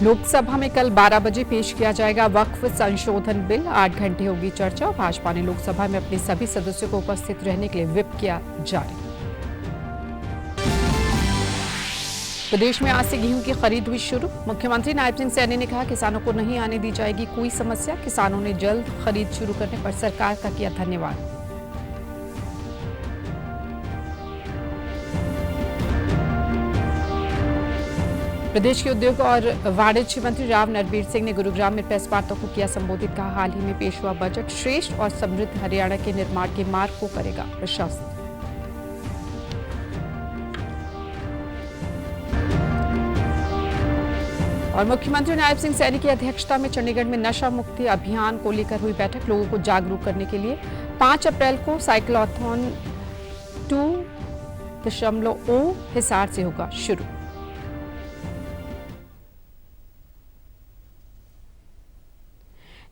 लोकसभा में कल 12 बजे पेश किया जाएगा वक्फ संशोधन बिल। 8 घंटे होगी चर्चा। भाजपा ने लोकसभा में अपने सभी सदस्यों को उपस्थित रहने के लिए व्हिप किया जारी। प्रदेश में आज से गेहूं की खरीद हुई शुरू। मुख्यमंत्री नायब सिंह सैनी ने कहा, किसानों को नहीं आने दी जाएगी कोई समस्या। किसानों ने जल्द खरीद शुरू करने पर सरकार का किया धन्यवाद। प्रदेश के उद्योग और वाणिज्य मंत्री राव नरबीर सिंह ने गुरुग्राम में प्रेस वार्ता को किया संबोधित। कहा, हाल ही में पेश हुआ बजट श्रेष्ठ और समृद्ध हरियाणा के निर्माण के मार्ग को करेगा प्रशस्त। और मुख्यमंत्री नायब सिंह सैनी की अध्यक्षता में चंडीगढ़ में नशा मुक्ति अभियान को लेकर हुई बैठक। लोगों को जागरूक करने के लिए 5 अप्रैल को साइक्लोथॉन 2.0 हिसार से होगा शुरू।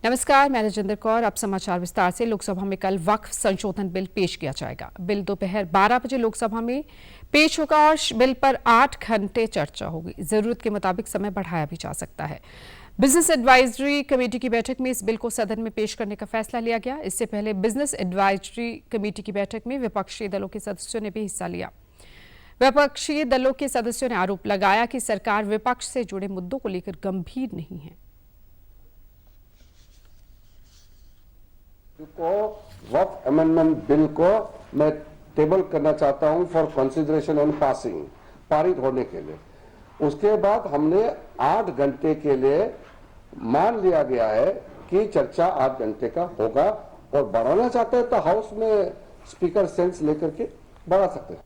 नमस्कार, मैं राजेंद्र कौर। अब समाचार विस्तार से। लोकसभा में कल वक्फ संशोधन बिल पेश किया जाएगा। बिल दोपहर 12 बजे लोकसभा में पेश होगा और बिल पर 8 घंटे चर्चा होगी। जरूरत के मुताबिक समय बढ़ाया भी जा सकता है। बिजनेस एडवाइजरी कमेटी की बैठक में इस बिल को सदन में पेश करने का फैसला लिया गया। इससे पहले बिजनेस एडवाइजरी कमेटी की बैठक में विपक्षी दलों के सदस्यों ने भी हिस्सा लिया। विपक्षी दलों के सदस्यों ने आरोप लगाया कि सरकार विपक्ष से जुड़े मुद्दों को लेकर गंभीर नहीं है। को वक्फ अमेंडमेंट बिल को मैं टेबल करना चाहता हूं फॉर कंसिडरेशन एंड पासिंग, पारित होने के लिए। उसके बाद हमने 8 घंटे के लिए मान लिया गया है कि चर्चा 8 घंटे का होगा, और बढ़ाना चाहते हैं तो हाउस में स्पीकर सेंस लेकर के बढ़ा सकते हैं।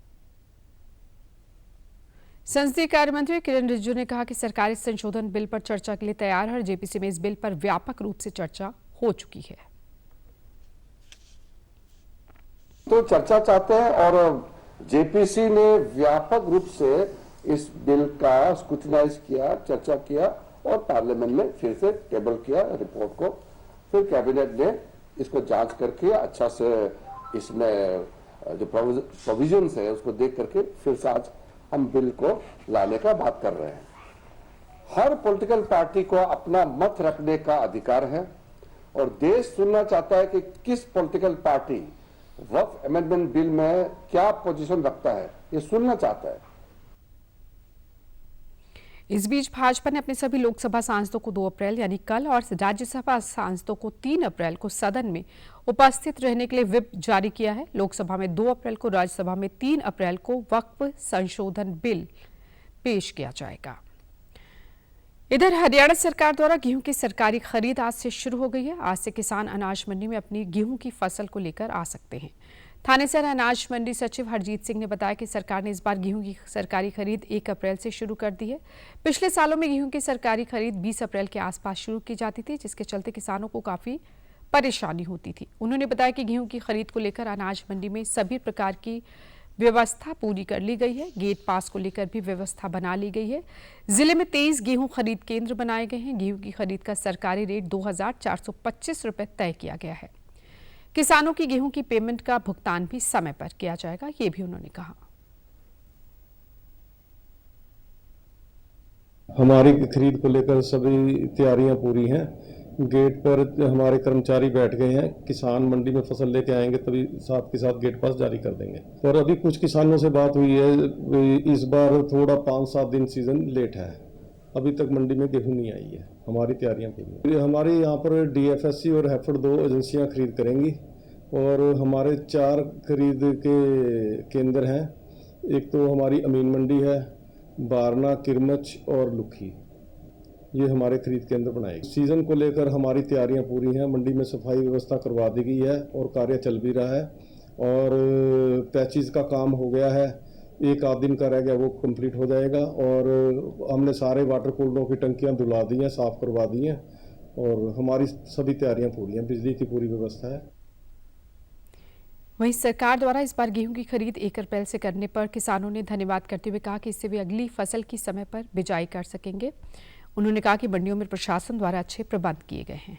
संसदीय कार्य मंत्री किरण रिजिजू ने कहा कि सरकार इस संशोधन बिल पर चर्चा के लिए तैयार है और जेपीसी में इस बिल पर व्यापक रूप से चर्चा हो चुकी है। तो चर्चा चाहते हैं और जेपीसी ने व्यापक रूप से इस बिल का स्क्रूटिनाइज किया, चर्चा किया और पार्लियामेंट में फिर से टेबल किया रिपोर्ट को। फिर कैबिनेट ने इसको जांच करके अच्छा से इसमें जो प्रोविजंस है उसको देख करके फिर से आज हम बिल को लाने का बात कर रहे हैं। हर पॉलिटिकल पार्टी को अपना मत रखने का अधिकार है और देश सुनना चाहता है कि किस पॉलिटिकल पार्टी वक्फ अमेंडमेंट बिल में क्या पोजीशन रखता है, ये सुनना चाहता है। इस बीच भाजपा ने अपने सभी लोकसभा सांसदों को 2 अप्रैल यानी कल और राज्यसभा सांसदों को 3 अप्रैल को सदन में उपस्थित रहने के लिए व्हिप जारी किया है। लोकसभा में 2 अप्रैल को, राज्यसभा में 3 अप्रैल को वक्फ संशोधन बिल पेश किया जाएगा। इधर हरियाणा सरकार द्वारा गेहूं की सरकारी खरीद आज से शुरू हो गई है। आज से किसान अनाज मंडी में अपनी गेहूं की फसल को लेकर आ सकते हैं। थानेसर अनाज मंडी सचिव हरजीत सिंह ने बताया कि सरकार ने इस बार गेहूं की सरकारी खरीद 1 अप्रैल से शुरू कर दी है। पिछले सालों में गेहूं की सरकारी खरीद 20 अप्रैल के आसपास शुरू की जाती थी, जिसके चलते किसानों को काफी परेशानी होती थी। उन्होंने बताया कि गेहूं की खरीद को लेकर अनाज मंडी में सभी प्रकार की व्यवस्था पूरी कर ली गई है। गेट पास को लेकर भी व्यवस्था बना ली गई है। जिले में 23 गेहूं खरीद केंद्र बनाए गए हैं। गेहूं की खरीद का सरकारी रेट 2425 रुपए तय किया गया है। किसानों की गेहूं की पेमेंट का भुगतान भी समय पर किया जाएगा, ये भी उन्होंने कहा। हमारी खरीद को लेकर सभी तैयारियां पूरी हैं। गेट पर हमारे कर्मचारी बैठ गए हैं। किसान मंडी में फसल लेके आएंगे तभी साथ के साथ गेट पास जारी कर देंगे। और अभी कुछ किसानों से बात हुई है, इस बार थोड़ा 5-7 दिन सीजन लेट है, अभी तक मंडी में गेहूं नहीं आई है। हमारी तैयारियां पूरी हैं। हमारे यहाँ पर डीएफएससी और हैफेड 2 एजेंसियाँ खरीद करेंगी और हमारे 4 खरीद के केंद्र हैं। एक तो हमारी अमीन मंडी है, बारना, किरमच और लुखी, ये हमारे खरीद केंद्र बनाएगी। सीजन को लेकर हमारी तैयारियां पूरी हैं। मंडी में सफाई व्यवस्था करवा दी गई है और कार्य चल भी रहा है और पैचेज का काम हो गया है। 1 आध दिन का रह गया, वो कंप्लीट हो जाएगा। और हमने सारे वाटर कूलरों की टंकियां धुला दी हैं, साफ करवा दी हैं और हमारी सभी तैयारियां पूरी हैं। बिजली की पूरी व्यवस्था है। वहीं सरकार द्वारा इस बार गेहूं की खरीद 1 अप्रैल से करने पर किसानों ने धन्यवाद करते हुए कहा कि इससे वे अगली फसल की समय पर बिजाई कर सकेंगे। उन्होंने कहा कि मंडियों में प्रशासन द्वारा अच्छे प्रबंध किए गए हैं।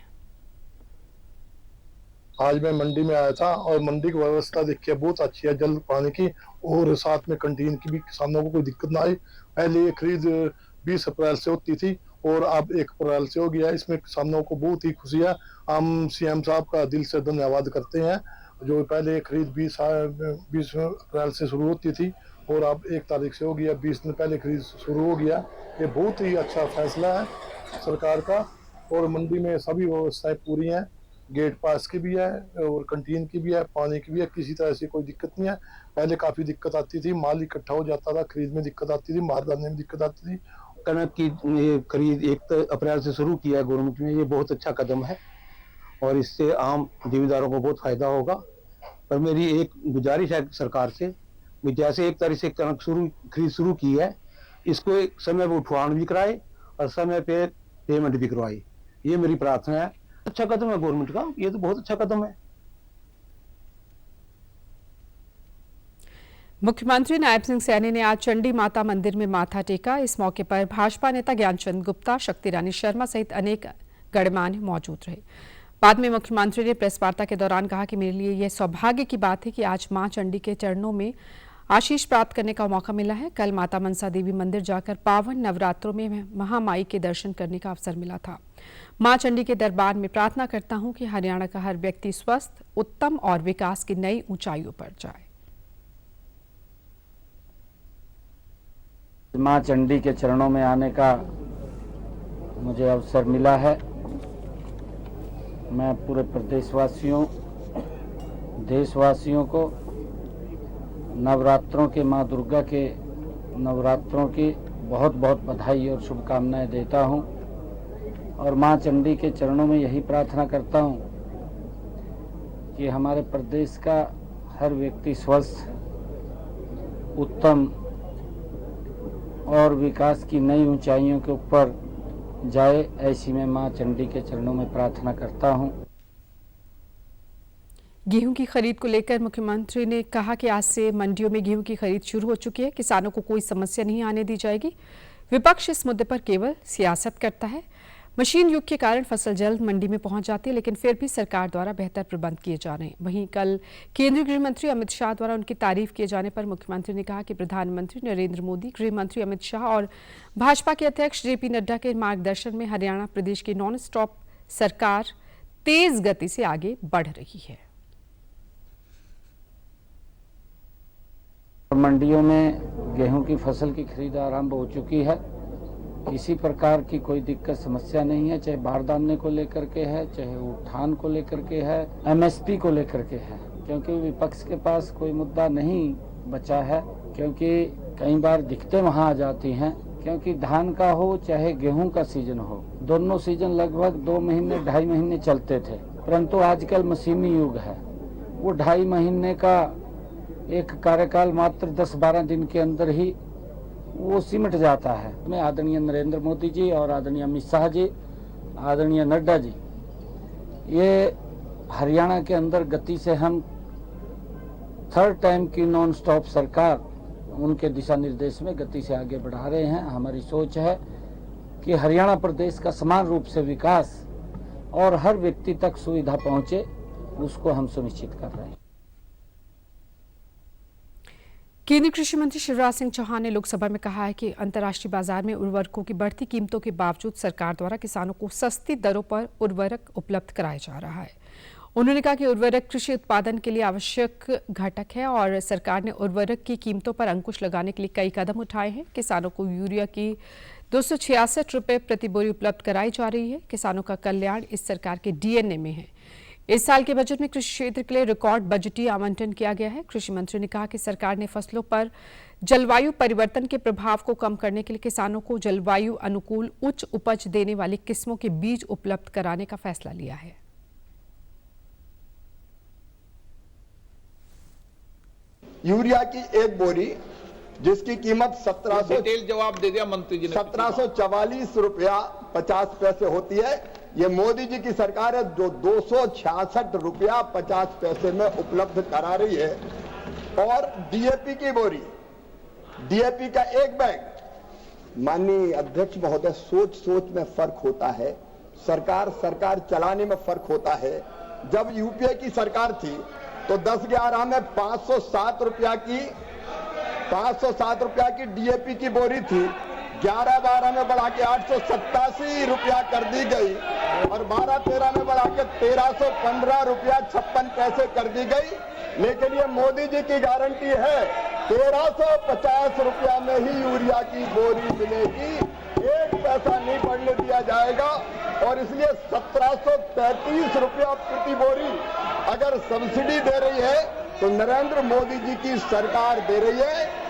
आज मैं मंडी में आया था और मंडी की व्यवस्था देखिए बहुत अच्छी है, जल पानी की और साथ में कैंटीन की भी, किसानों को कोई दिक्कत ना आई। पहले ये खरीद 20 अप्रैल से होती थी और अब 1 अप्रैल से हो गया। इसमें किसानों को बहुत ही खुशी है। हम सीएम साहब का दिल से धन्यवाद करते हैं। जो पहले खरीद 20 अप्रैल से शुरू होती थी और अब 1 तारीख से हो गया, 20 दिन पहले खरीद शुरू हो गया। ये बहुत ही अच्छा फैसला है सरकार का। और मंडी में सभी व्यवस्थाएं पूरी हैं, गेट पास की भी है और कंटीन की भी है, पानी की भी है, किसी तरह से कोई दिक्कत नहीं है। पहले काफी दिक्कत आती थी, माल इकट्ठा हो जाता था, खरीद में दिक्कत आती थी, माल डालने में दिक्कत आती थी। कनक की ये खरीद 1 अप्रैल से शुरू किया है गवर्नमेंट ने, ये बहुत अच्छा कदम है और इससे आम जिम्मेदारों को बहुत फायदा होगा। पर मेरी एक गुजारिश है सरकार से, जैसे 1 तारीख से कनक खरीद शुरू की है, इसको एक समय पर उठवान भी कराए और समय पे पेमेंट भी करवाए। ये मेरी प्रार्थना है। अच्छा कदम है गवर्नमेंट का, ये तो बहुत अच्छा कदम है। मुख्यमंत्री नायब सिंह सैनी ने आज चंडी माता मंदिर में माथा टेका। इस मौके पर भाजपा नेता ज्ञानचंद गुप्ता, शक्ति रानी शर्मा सहित अनेक गणमान्य मौजूद रहे। बाद में मुख्यमंत्री ने प्रेस वार्ता के दौरान कहा कि मेरे लिए यह सौभाग्य की बात है कि आज मां चंडी के चरणों में आशीष प्राप्त करने का मौका मिला है। कल माता मनसा देवी मंदिर जाकर पावन नवरात्रों में महामाई के दर्शन करने का अवसर मिला था। मां चंडी के दरबार में प्रार्थना करता हूं कि हरियाणा का हर व्यक्ति स्वस्थ, उत्तम और विकास की नई ऊंचाइयों पर जाए। मां चंडी के चरणों में आने का मुझे अवसर मिला है। मैं पूरे प्रदेशवासियों, देशवासियों को नवरात्रों के, मां दुर्गा के नवरात्रों की बहुत बहुत बधाई और शुभकामनाएं देता हूं और मां चंडी के चरणों में यही प्रार्थना करता हूं कि हमारे प्रदेश का हर व्यक्ति स्वस्थ, उत्तम और विकास की नई ऊंचाइयों के ऊपर जाए, ऐसी मैं मां चंडी के चरणों में प्रार्थना करता हूं। गेहूं की खरीद को लेकर मुख्यमंत्री ने कहा कि आज से मंडियों में गेहूं की खरीद शुरू हो चुकी है। किसानों को कोई समस्या नहीं आने दी जाएगी। विपक्ष इस मुद्दे पर केवल सियासत करता है। मशीन युग के कारण फसल जल्द मंडी में पहुंच जाती है, लेकिन फिर भी सरकार द्वारा बेहतर प्रबंध किए जा रहे हैं। वहीं कल केंद्रीय गृह मंत्री अमित शाह द्वारा उनकी तारीफ किए जाने पर मुख्यमंत्री ने कहा कि प्रधानमंत्री नरेंद्र मोदी, गृह मंत्री अमित शाह और भाजपा के अध्यक्ष जेपी नड्डा के मार्गदर्शन में हरियाणा प्रदेश की नॉन स्टॉप सरकार तेज गति से आगे बढ़ रही है। मंडियों में गेहूं की फसल की खरीद आरंभ हो चुकी है। किसी प्रकार की कोई दिक्कत समस्या नहीं है, चाहे बारदाने को लेकर के है, चाहे उठान को लेकर के है, एमएसपी को लेकर के है, क्योंकि विपक्ष के पास कोई मुद्दा नहीं बचा है। क्योंकि कई बार दिक्कतें वहां आ जाती हैं, क्योंकि धान का हो चाहे गेहूं का सीजन हो, दोनों सीजन लगभग 2 महीने 2.5 महीने चलते थे, परंतु आजकल मशीनी युग है। वो 2.5 महीने का एक कार्यकाल मात्र 10-12 दिन के अंदर ही वो सिमट जाता है। मैं आदरणीय नरेंद्र मोदी जी और आदरणीय अमित शाह जी, आदरणीय नड्डा जी, ये हरियाणा के अंदर गति से हम 3rd टाइम की नॉन स्टॉप सरकार, उनके दिशा निर्देश में गति से आगे बढ़ा रहे हैं। हमारी सोच है कि हरियाणा प्रदेश का समान रूप से विकास और हर व्यक्ति तक सुविधा पहुंचे, उसको हम सुनिश्चित कर रहे हैं। केंद्रीय कृषि मंत्री शिवराज सिंह चौहान ने लोकसभा में कहा है कि अंतर्राष्ट्रीय बाजार में उर्वरकों की बढ़ती कीमतों के बावजूद सरकार द्वारा किसानों को सस्ती दरों पर उर्वरक उपलब्ध कराया जा रहा है। उन्होंने कहा कि उर्वरक कृषि उत्पादन के लिए आवश्यक घटक है और सरकार ने उर्वरक की कीमतों पर अंकुश लगाने के लिए कई कदम उठाए हैं। किसानों को यूरिया की 266 रुपये प्रति बोरी उपलब्ध कराई जा रही है। किसानों का कल्याण इस सरकार के डीएनए में है। इस साल के बजट में कृषि क्षेत्र के लिए रिकॉर्ड बजटीय आवंटन किया गया है। कृषि मंत्री ने कहा कि सरकार ने फसलों पर जलवायु परिवर्तन के प्रभाव को कम करने के लिए किसानों को जलवायु अनुकूल उच्च उपज देने वाली किस्मों के बीज उपलब्ध कराने का फैसला लिया है। यूरिया की एक बोरी जिसकी कीमत 1700 जवाब दे दिया मंत्री जी ने, 1744 रुपया 50 पैसे होती है। ये मोदी जी की सरकार है जो 266 रुपया 50 पैसे में उपलब्ध करा रही है। और डीएपी की बोरी, डीएपी का एक बैग, माननीय अध्यक्ष महोदय, सोच सोच में फर्क होता है, सरकार चलाने में फर्क होता है। जब यूपीए की सरकार थी तो 10-11 में 507 रुपया की डीएपी की बोरी थी। 11-12 में बढ़ा के 887 रुपया कर दी गई और 12-13 में बढ़ा के 1315 रुपया 56 पैसे कर दी गई। लेकिन ये मोदी जी की गारंटी है 1350 रुपया में ही यूरिया की बोरी मिलेगी, 1 पैसा नहीं बढ़ने दिया जाएगा। और इसलिए 1733 रुपया प्रति बोरी अगर सब्सिडी दे रही है तो नरेंद्र मोदी जी की सरकार दे रही है।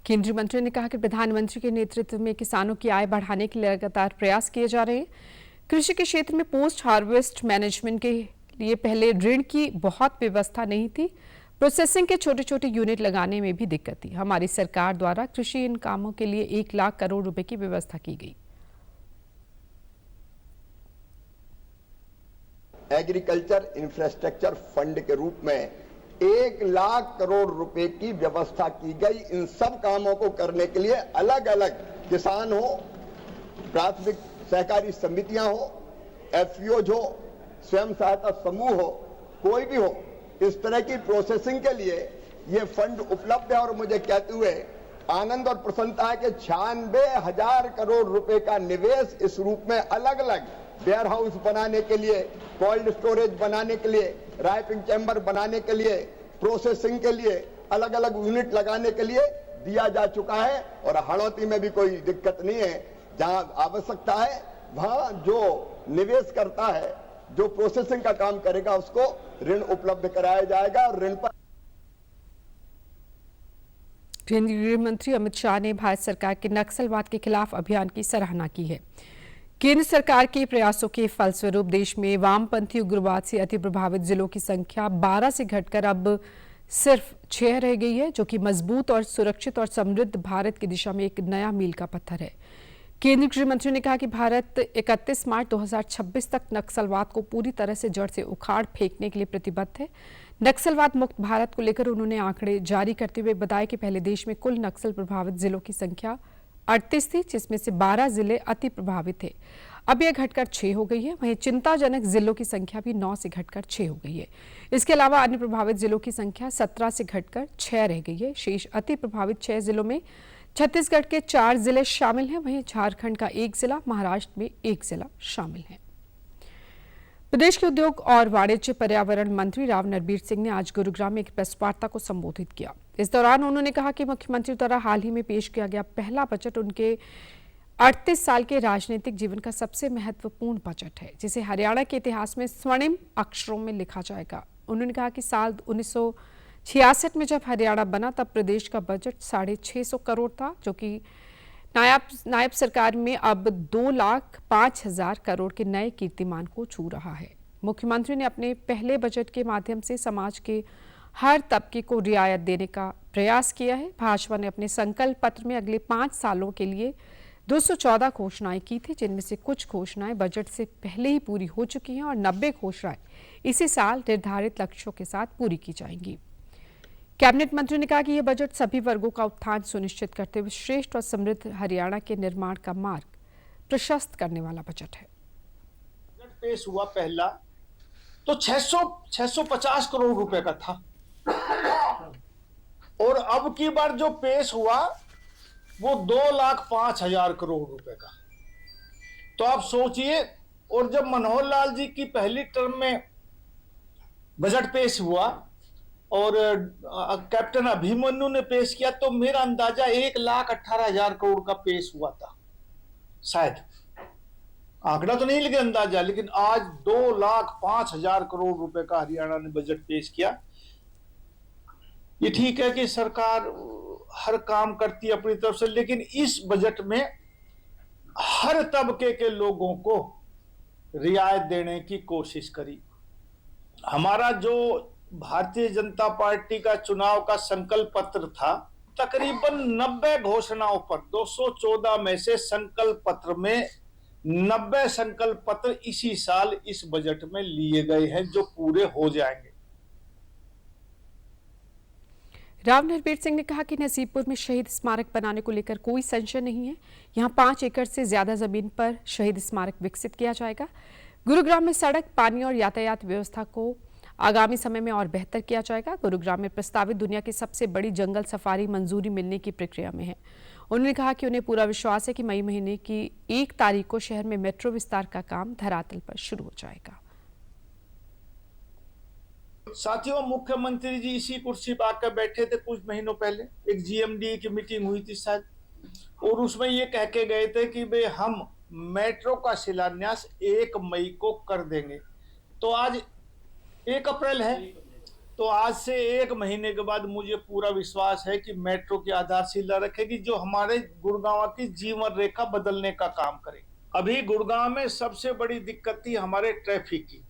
केंद्रीय मंत्री ने कहा कि प्रधानमंत्री के नेतृत्व में किसानों की आय बढ़ाने के लिए लगातार प्रयास किए जा रहे हैं। कृषि के क्षेत्र में पोस्ट हार्वेस्ट मैनेजमेंट के लिए पहले ऋण की बहुत व्यवस्था नहीं थी, प्रोसेसिंग के छोटे छोटे यूनिट लगाने में भी दिक्कत थी। हमारी सरकार द्वारा कृषि इन कामों के लिए 1 लाख करोड़ रुपए की व्यवस्था की गई। एग्रीकल्चर इंफ्रास्ट्रक्चर फंड के रूप में 1 लाख करोड़ रुपए की व्यवस्था की गई। इन सब कामों को करने के लिए अलग अलग किसान हो, प्राथमिक सहकारी समितियां हो, एफपीओ हो, स्वयं सहायता समूह हो, कोई भी हो, इस तरह की प्रोसेसिंग के लिए ये फंड उपलब्ध है। और मुझे कहते हुए आनंद और प्रसन्नता है कि 96,000 करोड़ रुपए का निवेश इस रूप में अलग अलग वेयर हाउस बनाने के लिए, कोल्ड स्टोरेज बनाने के लिए, राइपिंग चैम्बर बनाने के लिए, प्रोसेसिंग के लिए, अलग अलग यूनिट लगाने के लिए दिया जा चुका है। और हड़ौती में भी कोई दिक्कत नहीं है। जहां आवश्यकता है वहां जो निवेश करता है, जो प्रोसेसिंग का काम करेगा, उसको ऋण उपलब्ध कराया जाएगा। और ऋण पर केंद्रीय गृह मंत्री अमित शाह ने भारत सरकार के नक्सलवाद के खिलाफ अभियान की सराहना की है। केंद्र सरकार के प्रयासों के फलस्वरूप देश में वामपंथी उग्रवाद से अति प्रभावित जिलों की संख्या 12 से घटकर अब सिर्फ 6 रह गई है, जो कि मजबूत और सुरक्षित और समृद्ध भारत की दिशा में एक नया मील का पत्थर है। केंद्रीय गृह मंत्री ने कहा कि भारत 31 मार्च 2026 तक नक्सलवाद को पूरी तरह से जड़ से उखाड़ फेंकने के लिए प्रतिबद्ध है। नक्सलवाद मुक्त भारत को लेकर उन्होंने आंकड़े जारी करते हुए बताया कि पहले देश में कुल नक्सल प्रभावित जिलों की संख्या 38 थी, जिसमें से 12 जिले अति प्रभावित थे। अब यह घटकर 6 हो गई है। वहीं चिंताजनक जिलों की संख्या भी 9 से घटकर 6 हो गई है। इसके अलावा अन्य प्रभावित जिलों की संख्या 17 से घटकर 6 रह गई है। शेष अति प्रभावित 6 जिलों में छत्तीसगढ़ के 4 जिले शामिल हैं, वहीं झारखंड का 1 जिला, महाराष्ट्र में 1 जिला शामिल है। प्रदेश के उद्योग और वाणिज्य पर्यावरण मंत्री राव नरबीर सिंह ने आज गुरुग्राम में एक प्रेस वार्ता को संबोधित किया। इस दौरान उन्होंने कहा कि मुख्यमंत्री द्वारा हाल ही में पेश किया गया पहला बजट उनके 38 साल के राजनीतिक जीवन का सबसे महत्वपूर्ण बजट है, जिसे हरियाणा के इतिहास में स्वर्णिम अक्षरों में लिखा जाएगा। उन्होंने कहा कि साल 1966 में जब हरियाणा बना तब प्रदेश का बजट 650 करोड़ था, जो कि नायब सरकार में अब 2,05,000 करोड़ के नए कीर्तिमान को छू रहा है। मुख्यमंत्री ने अपने पहले बजट के माध्यम से समाज के हर तबके को रियायत देने का प्रयास किया है। भाजपा ने अपने संकल्प पत्र में अगले 5 सालों के लिए 214 घोषणाएं की थी, जिनमें से कुछ घोषणाएं बजट से पहले ही पूरी हो चुकी हैं और 90 घोषणाएं इसी साल निर्धारित लक्ष्यों के साथ पूरी की जाएंगी। कैबिनेट मंत्री ने कहा कि यह बजट सभी वर्गों का उत्थान सुनिश्चित करते हुए श्रेष्ठ और समृद्ध हरियाणा के निर्माण का मार्ग प्रशस्त करने वाला बजट है। बजट पेश हुआ पहला तो 650 करोड़ रुपए का था, और अब की बार जो पेश हुआ वो 2,05,000 करोड़ रुपए का। तो आप सोचिए, और जब मनोहर लाल जी की पहली टर्म में बजट पेश हुआ और कैप्टन अभिमन्यु ने पेश किया, तो मेरा अंदाजा 1,18,000 करोड़ का पेश हुआ था शायद, आंकड़ा तो नहीं लेकिन अंदाजा। लेकिन आज 2,05,000 करोड़ रुपए का हरियाणा ने बजट पेश किया। ये ठीक है कि सरकार हर काम करती है अपनी तरफ से, लेकिन इस बजट में हर तबके के लोगों को रियायत देने की कोशिश करी। हमारा जो भारतीय जनता पार्टी का चुनाव का संकल्प पत्र था, तकरीबन 90 घोषणाओं पर 214 में से संकल्प पत्र में 90 संकल्प पत्र इसी साल इस बजट में लिए गए हैं, जो पूरे हो जाएंगे। राव नरबीर सिंह ने कहा कि नसीबपुर में शहीद स्मारक बनाने को लेकर कोई संशय नहीं है। यहां 5 एकड़ से ज्यादा जमीन पर शहीद स्मारक विकसित किया जाएगा। गुरुग्राम में सड़क, पानी और यातायात व्यवस्था को आगामी समय में और बेहतर किया जाएगा। गुरुग्राम में प्रस्तावित दुनिया की सबसे बड़ी जंगल सफारी मंजूरी मिलने की प्रक्रिया में है। उन्होंने कहा कि उन्हें पूरा विश्वास है कि मई महीने की 1 तारीख को शहर में मेट्रो विस्तार का काम धरातल पर शुरू हो जाएगा। साथियों, मुख्यमंत्री जी इसी कुर्सी पर आकर बैठे थे कुछ महीनों पहले, एक जीएमडी की मीटिंग हुई थी शायद, और उसमें ये कह के गए थे कि भाई हम मेट्रो का शिलान्यास 1 मई को कर देंगे। तो आज 1 अप्रैल है, तो आज से 1 महीने के बाद मुझे पूरा विश्वास है कि मेट्रो की आधारशिला रखेगी, जो हमारे गुड़गांव की जीवन रेखा बदलने का काम करेगी। अभी गुड़गांव में सबसे बड़ी दिक्कत थी हमारे ट्रैफिक की।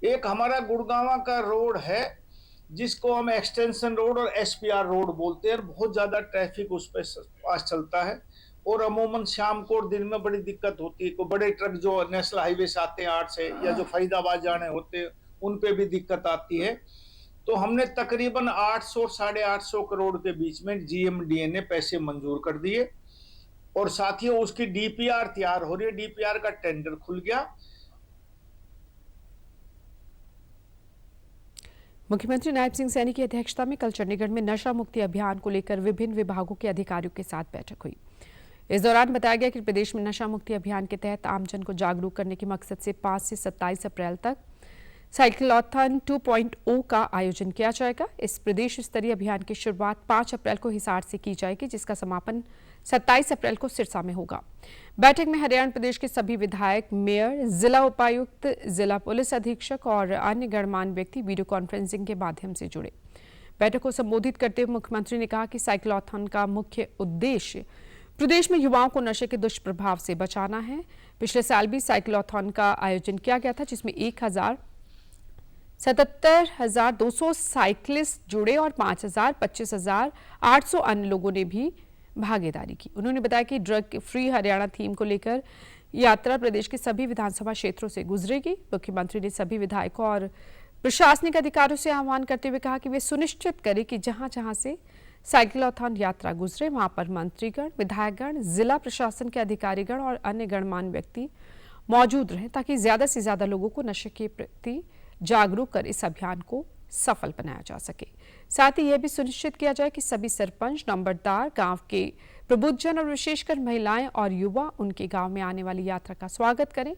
एक हमारा गुड़गांव का रोड है जिसको हम एक्सटेंशन रोड और एसपीआर रोड बोलते हैं, बहुत ज्यादा ट्रैफिक उस पर पास चलता है, और अमूमन शाम को और दिन में बड़ी दिक्कत होती है। कोई बड़े ट्रक जो नेशनल हाईवे से आते हैं 8 से, या जो फरीदाबाद जाने होते हैं, उन पे भी दिक्कत आती है। तो हमने तकरीबन 800 और 850 करोड़ के बीच में जीएमडीए ने पैसे मंजूर कर दिए, और साथियों उसकी डीपीआर तैयार हो रही है, डीपीआर का टेंडर खुल गया। मुख्यमंत्री नायब सिंह सैनी की अध्यक्षता में कल चंडीगढ़ में नशा मुक्ति अभियान को लेकर विभिन्न विभागों के अधिकारियों के साथ बैठक हुई। इस दौरान बताया गया कि प्रदेश में नशा मुक्ति अभियान के तहत आमजन को जागरूक करने के मकसद से 5 से 27 अप्रैल तक साइक्लोथॉन 2.0 का आयोजन किया जाएगा। इस प्रदेश स्तरीय अभियान की शुरुआत 5 अप्रैल को हिसार से की जाएगी, जिसका समापन 27 अप्रैल को सिरसा में होगा। बैठक में हरियाणा प्रदेश के सभी विधायक, मेयर, जिला उपायुक्त, जिला पुलिस अधीक्षक और अन्य गणमान्य व्यक्ति वीडियो कॉन्फ्रेंसिंग के माध्यम से जुड़े। बैठक को संबोधित करते हुए मुख्यमंत्री ने कहा कि साइक्लोथॉन का मुख्य उद्देश्य प्रदेश में युवाओं को नशे के दुष्प्रभाव से बचाना है। पिछले साल भी साइक्लोथॉन का आयोजन किया गया था, जिसमें 77,200 साइकिलिस्ट जुड़े और 25,800 अन्य लोगों ने भी भागीदारी की। उन्होंने बताया कि ड्रग फ्री हरियाणा थीम को लेकर यात्रा प्रदेश के सभी विधानसभा क्षेत्रों से गुजरेगी। मुख्यमंत्री ने सभी विधायकों और प्रशासनिक अधिकारियों से आह्वान करते हुए कहा कि वे सुनिश्चित करें कि जहां जहां से साइक्लोथॉन यात्रा गुजरे वहां पर मंत्रीगण, विधायकगण, जिला प्रशासन के अधिकारीगण और अन्य गणमान्य व्यक्ति मौजूद रहें, ताकि ज्यादा से ज्यादा लोगों को नशे के प्रति जागरूक कर इस अभियान को सफल बनाया जा सके। साथ ही यह भी सुनिश्चित किया जाए कि सभी सरपंच, नंबरदार, गांव के प्रबुद्धजन और विशेषकर महिलाएं और युवा उनके गांव में आने वाली यात्रा का स्वागत करें।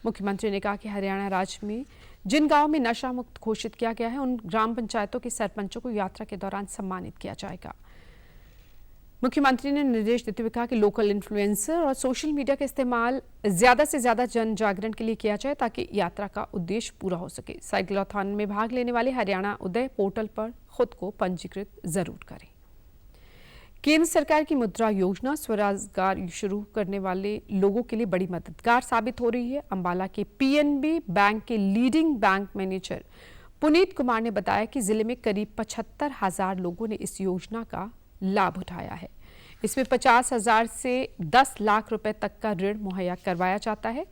मुख्यमंत्री ने कहा कि हरियाणा राज्य में जिन गांवों में नशा मुक्त घोषित किया गया है, उन ग्राम पंचायतों के सरपंचों को यात्रा के दौरान सम्मानित किया जाएगा। मुख्यमंत्री ने निर्देश देते हुए कहा कि लोकल इन्फ्लुएंसर और सोशल मीडिया का इस्तेमाल ज्यादा से ज्यादा जन जागरण के लिए किया जाए, ताकि यात्रा का उद्देश्य पूरा हो सके। साइक्लोथॉन में भाग लेने वाले हरियाणा उदय पोर्टल पर खुद को पंजीकृत जरूर करें। केंद्र सरकार की मुद्रा योजना स्वरोजगार शुरू करने वाले लोगों के लिए बड़ी मददगार साबित हो रही है। अंबाला के पीएनबी बैंक के leading bank manager Puneet Kumar ने बताया कि जिले में करीब 75,000 लोगों ने इस योजना का लाभ उठाया है। इसमें 50,000 से 10 लाख रुपए तक का ऋण मुहैया करवाया जाता है।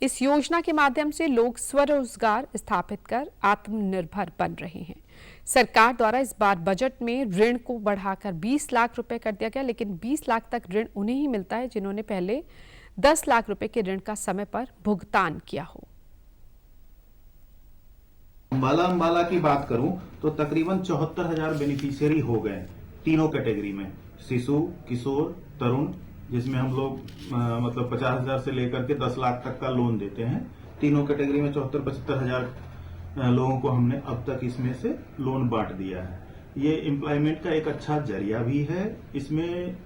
इस योजना के माध्यम से लोग स्वरोजगार स्थापित कर आत्मनिर्भर बन रहे हैं। सरकार द्वारा इस बार बजट में ऋण को बढ़ाकर 20 लाख रुपए कर दिया गया, लेकिन 20 लाख तक ऋण उन्हें ही मिलता है जिन्होंने पहले 10 लाख रुपए के ऋण का समय पर भुगतान किया हो। अंबाला की बात करूं तो तकरीबन 74,000 बेनिफिशियरी हो गए तीनों कैटेगरी में, शिशु, किशोर, तरुण, जिसमें हम लोग मतलब 50,000 से लेकर के 10 लाख तक का लोन देते हैं। तीनों कैटेगरी में 74-75,000 लोगों को हमने अब तक इसमें से लोन बांट दिया है। ये एम्प्लॉयमेंट का एक अच्छा जरिया भी है। इसमें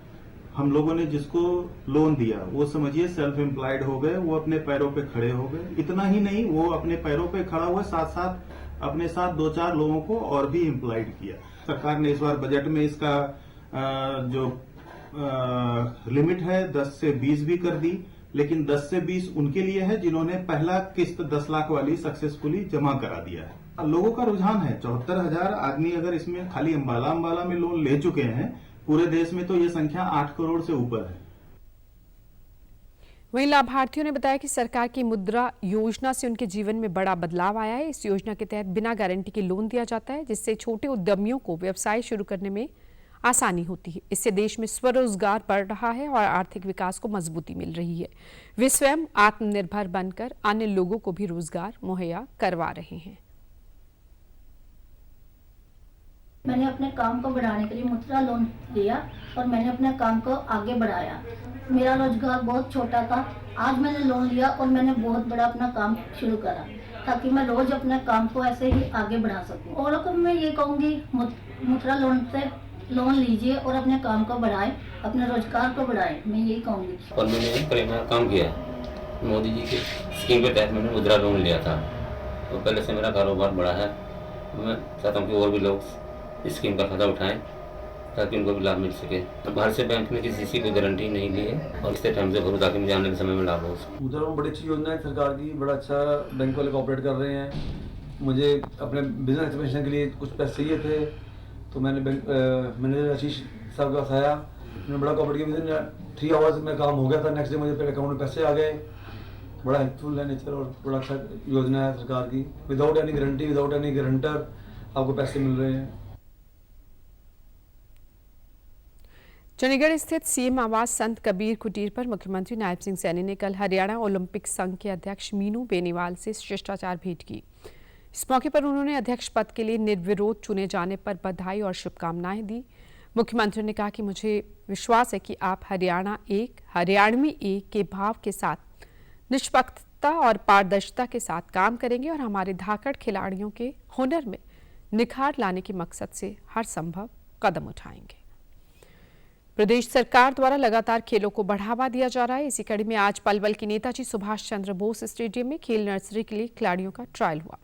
हम लोगों ने जिसको लोन दिया वो समझिए सेल्फ एम्प्लॉयड हो गए, वो अपने पैरों पे खड़े हो गए। इतना ही नहीं, वो अपने पैरों पे खड़ा हुआ साथ साथ अपने साथ 2-4 लोगों को और भी एम्प्लॉयड किया। सरकार ने इस बार बजट में इसका जो लिमिट है 10 से 20 भी कर दी, लेकिन 10 से 20 उनके लिए है जिन्होंने पहला किस्त 10 लाख वाली सक्सेसफुली जमा करा दिया है। लोगों का रुझान है, 74,000 आदमी अगर इसमें खाली अंबाला में लोन ले चुके हैं, पूरे देश में तो ये संख्या 8 करोड़ से ऊपर है। वहीं लाभार्थियों ने बताया कि सरकार की मुद्रा योजना से उनके जीवन में बड़ा बदलाव आया है। इस योजना के तहत बिना गारंटी के लोन दिया जाता है, जिससे छोटे उद्यमियों को व्यवसाय शुरू करने में आसानी होती है। इससे देश में स्वरोजगार बढ़ रहा है और आर्थिक विकास को मजबूती मिल रही है। वे स्वयं आत्मनिर्भर बनकर अन्य लोगों को भी रोजगार मुहैया करवा रहे हैं। मैंने अपने काम को बढ़ाने के लिए मुद्रा लोन लिया और मैंने अपने काम को आगे बढ़ाया। मेरा रोजगार बहुत छोटा था, आज मैंने लोन लिया और मैंने बहुत बड़ा अपना काम शुरू करा ताकि मैं रोज अपने काम को ऐसे ही आगे बढ़ा सकूं। औरों को मैं ये कहूँगी मुद्रा लोन से लोन लीजिए और अपने काम को बढ़ाएं, अपने रोजगार को बढ़ाएं, मैं यही कहूँगी। और मैंने प्रेरणा काम किया है, मोदी जी की स्कीम के तहत मैंने मुद्रा लोन लिया था, तो पहले से मेरा कारोबार बढ़ा है। मैं चाहता हूँ कि और भी लोग इस स्कीम का फायदा उठाएं ताकि उनको भी लाभ मिल सके। तो बाहर से बैंक ने किसी की गारंटी नहीं ली है और इससे टाइम से भरो ताकि मुझे आने के समय में लाभ हो। मुद्रा लोन बड़ी अच्छी योजना है सरकार की, बड़ा अच्छा बैंक वाले कोऑपरेट कर रहे हैं। मुझे अपने बिजनेस एक्सपेंशन के लिए कुछ पैसे चाहिए थे, तो मैंने बैंक मैनेजर आशीष साहब का बताया, उन्होंने बड़ा कोऑपरेट किया। विदिन 3 आवर्स में काम हो गया था, नेक्स्ट डे मुझे मेरे अकाउंट में पैसे आ गए। बड़ा हेल्पफुल है नेचर और बड़ा अच्छा योजना है सरकार की। Without any guarantee, without any guarantor आपको पैसे मिल रहे हैं। चंडीगढ़ स्थित सीएम आवास संत कबीर कुटीर पर मुख्यमंत्री नायब सिंह सैनी ने कल हरियाणा ओलंपिक संघ के अध्यक्ष मीनू बेनीवाल से शिष्टाचार भेंट की। इस मौके पर उन्होंने अध्यक्ष पद के लिए निर्विरोध चुने जाने पर बधाई और शुभकामनाएं दी। मुख्यमंत्री ने कहा कि मुझे विश्वास है कि आप हरियाणा एक, हरियाणवी एक के भाव के साथ निष्पक्षता और पारदर्शिता के साथ काम करेंगे और हमारे धाकड़ खिलाड़ियों के हुनर में निखार लाने के मकसद से हर संभव कदम उठाएंगे। प्रदेश सरकार द्वारा लगातार खेलों को बढ़ावा दिया जा रहा है। इसी कड़ी में आज पलवल के नेताजी सुभाष चंद्र बोस स्टेडियम में खेल नर्सरी के लिए खिलाड़ियों का ट्रायल हुआ।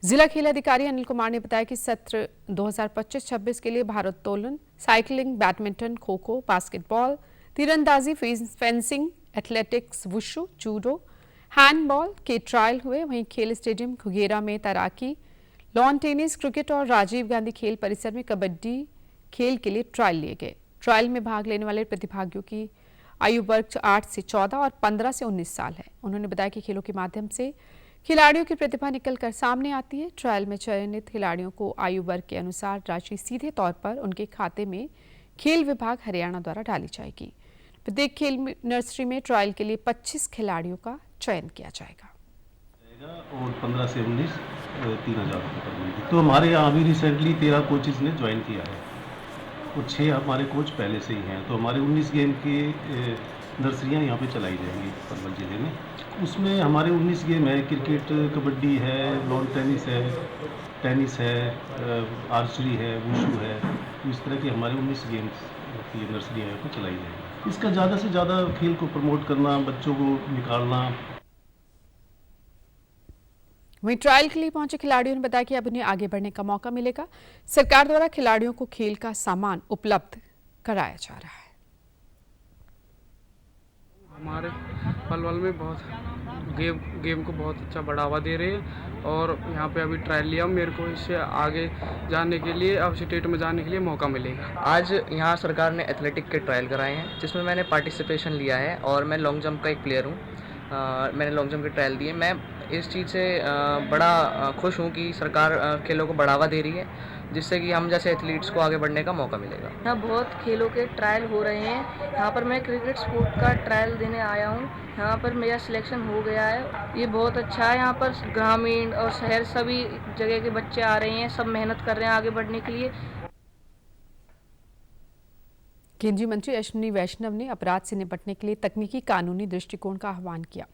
जिला खेल अधिकारी अनिल कुमार ने बताया कि सत्र 2025-26 के लिए भारोत्तोलन, cycling, badminton, kho kho, basketball, तीरंदाजी, fencing, athletics, wushu, judo, handball के ट्रायल हुए। वहीं खेल स्टेडियम घुघेरा में तैराकी, लॉन टेनिस, क्रिकेट और राजीव गांधी खेल परिसर में कबड्डी खेल के लिए ट्रायल लिए गए। ट्रायल में भाग लेने वाले प्रतिभागियों की आयु वर्ग 8 से 14 और 15 से 19 साल है। उन्होंने बताया कि खेलों के माध्यम से खिलाड़ियों की प्रतिभा निकलकर सामने आती है। ट्रायल में चयनित खिलाड़ियों को आयु वर्ग के अनुसार राशि सीधे तौर पर उनके खाते में खेल विभाग हरियाणा द्वारा डाली जाएगी। प्रत्येक खेल नर्सरी में ट्रायल के लिए 25 खिलाड़ियों का चयन किया जाएगा और 15 से 19 3,000 रुपये। तो हमारे यहाँ भी रिसेंटली 13 कोचेज ने ज्वाइन किया है और 6 हमारे कोच पहले से ही हैं। तो हमारे 19 गेम की नर्सरियाँ यहाँ पे चलाई जाएंगी पलवल जिले में। उसमें हमारे 19 गेम है, क्रिकेट, कबड्डी है, लॉन टेनिस है, आर्चरी है, वुशु है। तो इस तरह के हमारे 19 गेम्स की नर्सरियाँ यहाँ पे चलाई जाएंगी। इसका ज़्यादा से ज़्यादा खेल को प्रमोट करना, बच्चों को निकालना। वहीं ट्रायल के लिए पहुंचे खिलाड़ियों ने बताया कि अब उन्हें आगे बढ़ने का मौका मिलेगा। सरकार द्वारा खिलाड़ियों को खेल का सामान उपलब्ध कराया जा रहा है। हमारे पलवल में बहुत गेम को बहुत अच्छा बढ़ावा दे रहे हैं और यहाँ पे अभी ट्रायल लिया। मेरे को इससे आगे जाने के लिए, अब स्टेट में जाने के लिए मौका मिलेगा। आज यहाँ सरकार ने एथलेटिक के ट्रायल कराए हैं जिसमें मैंने पार्टिसिपेशन लिया है और मैं लॉन्ग जंप का एक प्लेयर हूँ। मैंने लॉन्ग जंप के ट्रायल दिए। मैं इस चीज़ से बड़ा खुश हूँ कि सरकार खेलों को बढ़ावा दे रही है, जिससे कि हम जैसे एथलीट्स को आगे बढ़ने का मौका मिलेगा। यहाँ बहुत खेलों के ट्रायल हो रहे हैं। यहाँ पर मैं क्रिकेट स्पोर्ट का ट्रायल देने आया हूँ। यहाँ पर मेरा सिलेक्शन हो गया है। ये बहुत अच्छा है। यहाँ पर ग्रामीण और शहर सभी जगह के बच्चे आ रहे हैं, सब मेहनत कर रहे हैं आगे बढ़ने के लिए। केंद्रीय मंत्री अश्विनी वैष्णव ने अपराध से निपटने के लिए तकनीकी कानूनी दृष्टिकोण का आह्वान किया।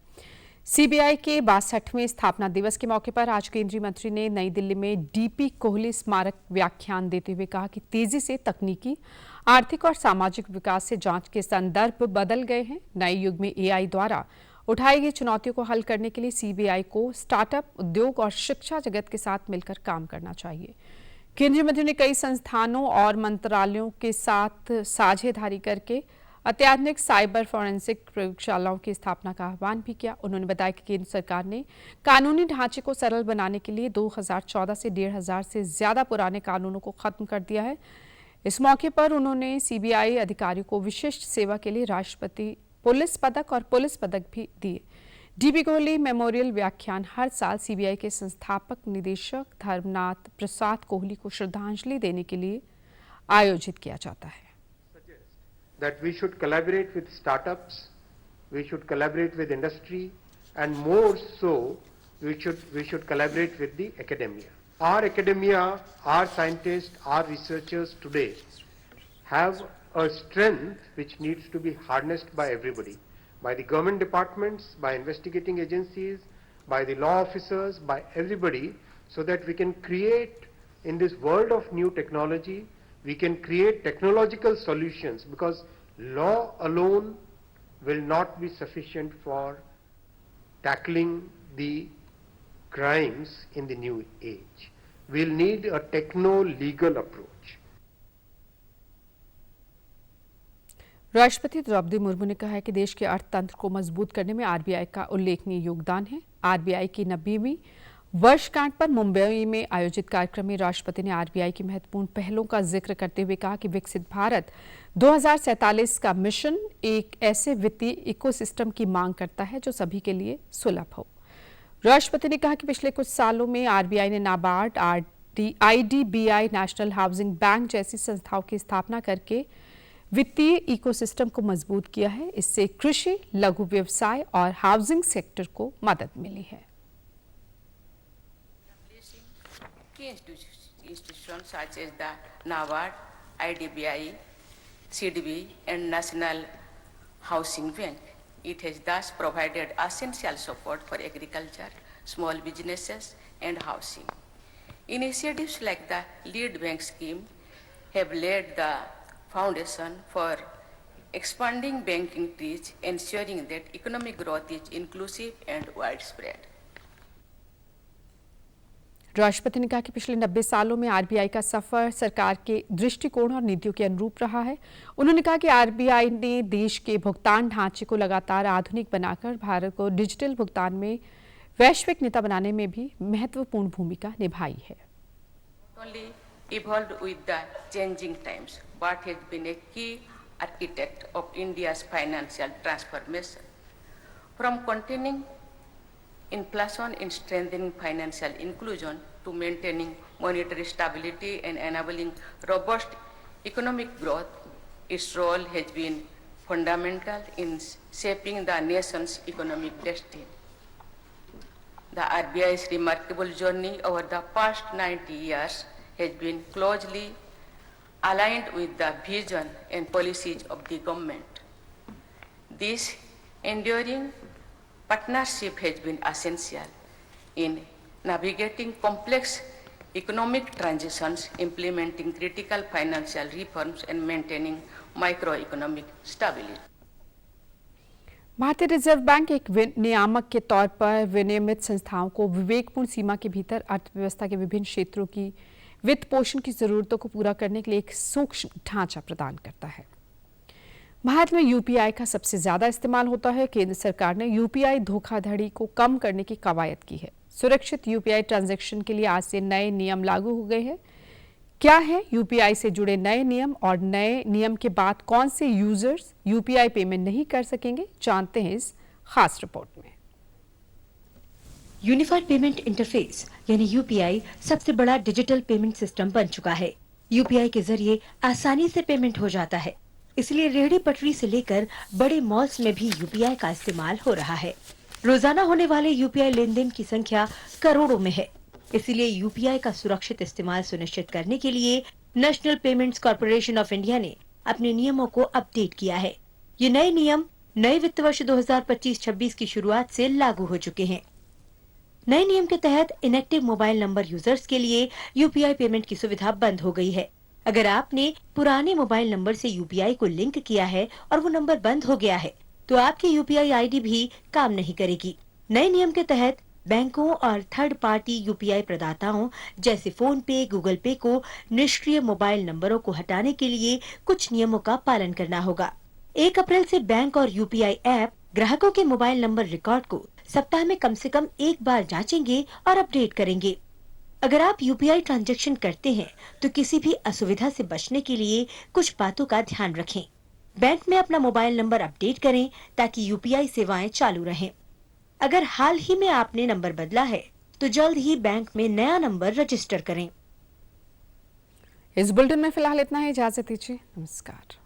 सीबीआई के 62वें स्थापना दिवस के मौके पर आज केंद्रीय मंत्री ने नई दिल्ली में डीपी कोहली स्मारक व्याख्यान देते हुए कहा कि तेजी से तकनीकी, आर्थिक और सामाजिक विकास से जांच के संदर्भ बदल गए हैं। नए युग में एआई द्वारा उठाई गई चुनौतियों को हल करने के लिए सीबीआई को स्टार्टअप, उद्योग और शिक्षा जगत के साथ मिलकर काम करना चाहिए। केंद्रीय मंत्री ने कई संस्थानों और मंत्रालयों के साथ साझेदारी करके अत्याधुनिक साइबर फोरेंसिक प्रयोगशालाओं की स्थापना का आह्वान भी किया। उन्होंने बताया कि केंद्र सरकार ने कानूनी ढांचे को सरल बनाने के लिए 2014 से 1,500 से ज्यादा पुराने कानूनों को खत्म कर दिया है। इस मौके पर उन्होंने सीबीआई अधिकारियों को विशिष्ट सेवा के लिए राष्ट्रपति पुलिस पदक और पुलिस पदक भी दिए। डीपी कोहली मेमोरियल व्याख्यान हर साल सीबीआई के संस्थापक निदेशक धर्मनाथ प्रसाद कोहली को श्रद्धांजलि देने के लिए आयोजित किया जाता है। That we should collaborate with startups, we should collaborate with industry, and more so, we should collaborate with the academia. our academia, our scientists, our researchers today have a strength which needs to be harnessed by everybody, by the government departments, by investigating agencies, by the law officers, by everybody, so that we can create in this world of new technology, we can create technological solutions, because law alone will not be sufficient for tackling the crimes in the new age. We'll need a techno-legal approach. राष्ट्रपति द्रौपदी मुर्मू ने कहा है कि देश के अर्थतंत्र को मजबूत करने में आरबीआई का उल्लेखनीय योगदान है। आरबीआई की 90वीं वर्षगांठ पर मुंबई में आयोजित कार्यक्रम में राष्ट्रपति ने आरबीआई की महत्वपूर्ण पहलों का जिक्र करते हुए कहा कि विकसित भारत 2047 का मिशन एक ऐसे वित्तीय इकोसिस्टम की मांग करता है जो सभी के लिए सुलभ हो। राष्ट्रपति ने कहा कि पिछले कुछ सालों में आरबीआई ने NABARD, IDBI, national housing bank जैसी संस्थाओं की स्थापना करके वित्तीय इकोसिस्टम को मजबूत किया है। इससे कृषि, लघु व्यवसाय और हाउसिंग सेक्टर को मदद मिली है। Key institutions such as the NABARD, IDBI, CDB and National Housing Bank. It has thus provided essential support for agriculture, small businesses and housing. Initiatives like the Lead Bank scheme have laid the foundation for expanding banking reach, ensuring that economic growth is inclusive and widespread. राष्ट्रपति ने कहा कि पिछले 90 सालों में RBI का सफर सरकार के दृष्टिकोण और नीतियों के अनुरूप रहा है। उन्होंने कहा कि आरबीआई ने देश के भुगतान ढांचे को लगातार आधुनिक बनाकर भारत को डिजिटल भुगतान में वैश्विक नेता बनाने में भी महत्वपूर्ण भूमिका निभाई है। Only evolved with the changing times, but has been a key architect of India's financial transformation. From containing inflation in strengthening financial inclusion to maintaining monetary stability and enabling robust economic growth, its role has been fundamental in shaping the nation's economic destiny. The RBI's remarkable journey over the past 90 years has been closely aligned with the vision and policies of the government. This enduring partnership has been essential in navigating complex economic transitions, implementing critical financial reforms, and maintaining macroeconomic stability. भारतीय reserve bank एक नियामक के तौर पर विनियमित संस्थाओं को विवेकपूर्ण सीमा के भीतर अर्थव्यवस्था के विभिन्न क्षेत्रों की वित्त पोषण की जरूरतों को पूरा करने के लिए एक सूक्ष्म ढांचा प्रदान करता है। भारत में यूपीआई का सबसे ज्यादा इस्तेमाल होता है। केंद्र सरकार ने यूपीआई धोखाधड़ी को कम करने की कवायद की है। सुरक्षित यूपीआई ट्रांजैक्शन के लिए आज से नए नियम लागू हो गए हैं। क्या है यूपीआई से जुड़े नए नियम और नए नियम के बाद कौन से यूजर्स यूपीआई पेमेंट नहीं कर सकेंगे, जानते हैं इस खास रिपोर्ट में। यूनिफाइड पेमेंट इंटरफेस यानी यूपीआई सबसे बड़ा डिजिटल पेमेंट सिस्टम बन चुका है। यूपीआई के जरिए आसानी से पेमेंट हो जाता है, इसलिए रेहड़ी पटरी से लेकर बड़े मॉल्स में भी यूपीआई का इस्तेमाल हो रहा है। रोजाना होने वाले यूपीआई लेन देन की संख्या करोड़ों में है, इसलिए यूपीआई का सुरक्षित इस्तेमाल सुनिश्चित करने के लिए national payments corporation of India ने अपने नियमों को अपडेट किया है। ये नए नियम नए वित्त वर्ष 2025-26 की शुरुआत से लागू हो चुके हैं। नए नियम के तहत इनएक्टिव मोबाइल नंबर यूजर्स के लिए यूपीआई पेमेंट की सुविधा बंद हो गई है। अगर आपने पुराने मोबाइल नंबर से यूपीआई को लिंक किया है और वो नंबर बंद हो गया है, तो आपकी यूपीआई आईडी भी काम नहीं करेगी। नए नियम के तहत बैंकों और थर्ड पार्टी यूपीआई प्रदाताओं जैसे फोन पे, गूगल पे को निष्क्रिय मोबाइल नंबरों को हटाने के लिए कुछ नियमों का पालन करना होगा। 1 अप्रैल से बैंक और यूपीआई ऐप ग्राहकों के मोबाइल नंबर रिकॉर्ड को सप्ताह में कम से कम एक बार जांचेंगे और अपडेट करेंगे। अगर आप यूपीआई ट्रांजैक्शन करते हैं तो किसी भी असुविधा से बचने के लिए कुछ बातों का ध्यान रखें। बैंक में अपना मोबाइल नंबर अपडेट करें ताकि यूपीआई सेवाएं चालू रहें। अगर हाल ही में आपने नंबर बदला है तो जल्द ही बैंक में नया नंबर रजिस्टर करें। इस बुलेटिन में फिलहाल इतना ही, इजाजत दीजिए, नमस्कार।